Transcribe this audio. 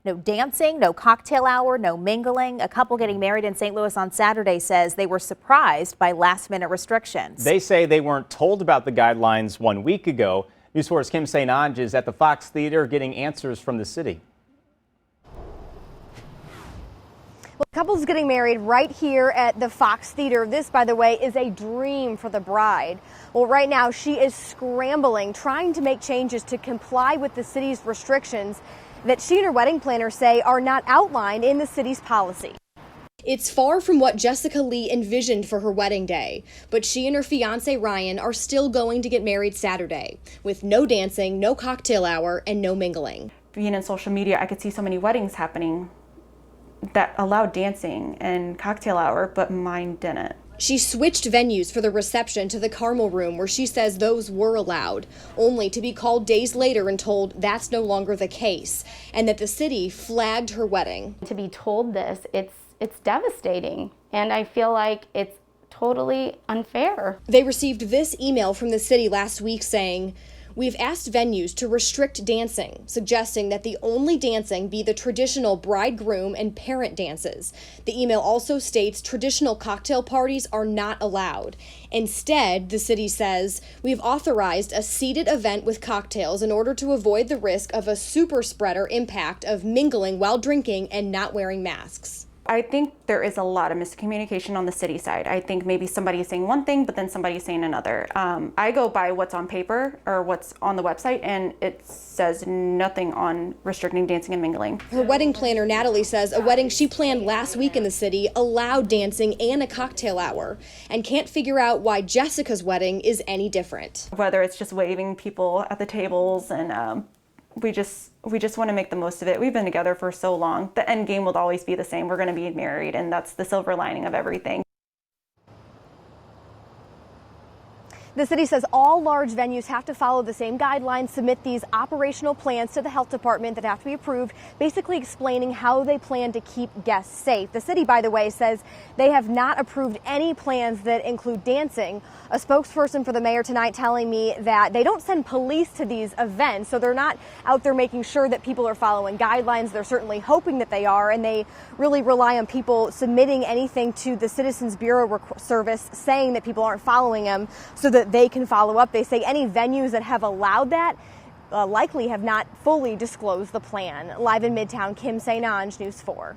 No dancing, no cocktail hour, no mingling. A couple getting married in St. Louis on Saturday says they were surprised by last-minute restrictions. They say they weren't told about the guidelines 1 week ago. News 4's Kim St. Ange is at the Fox Theater getting answers from the city. Well, couples getting married right here at the Fox Theater. This, by the way, is a dream for the bride. Well, right now she is scrambling, trying to make changes to comply with the city's restrictions that she and her wedding planner say are not outlined in the city's policy. It's far from what Jessica Lee envisioned for her wedding day, but she and her fiance Ryan are still going to get married Saturday, with no dancing, no cocktail hour, and no mingling. Being in social media, I could see so many weddings happening that allowed dancing and cocktail hour, but mine didn't. She switched venues for the reception to the Carmel Room, where she says those were allowed, only to be called days later and told that's no longer the case, and that the city flagged her wedding. To be told this, it's devastating, and I feel like it's totally unfair. They received this email from the city last week saying, "We've asked venues to restrict dancing, suggesting that the only dancing be the traditional bride-groom and parent dances. The email also states traditional cocktail parties are not allowed. Instead, the city says, we've authorized a seated event with cocktails in order to avoid the risk of a super spreader impact of mingling while drinking and not wearing masks." I think there is a lot of miscommunication on the city side. I think maybe somebody is saying one thing, but then somebody is saying another. I go by what's on paper or what's on the website, and it says nothing on restricting dancing and mingling. Her wedding planner, Natalie, says a wedding she planned last week in the city allowed dancing and a cocktail hour, and can't figure out why Jessica's wedding is any different. Whether it's just waving people at the tables and we just want to make the most of it. We've been together for so long. The end game will always be the same. We're going to be married, and that's the silver lining of everything. The city says all large venues have to follow the same guidelines, submit these operational plans to the health department that have to be approved, basically explaining how they plan to keep guests safe. The city, by the way, says they have not approved any plans that include dancing. A spokesperson for the mayor tonight telling me that they don't send police to these events, so they're not out there making sure that people are following guidelines. They're certainly hoping that they are, and they really rely on people submitting anything to the Citizens Bureau service saying that people aren't following them so that they can follow up. They say any venues that have allowed that likely have not fully disclosed the plan. Live in Midtown, Kim St. Ange, News 4.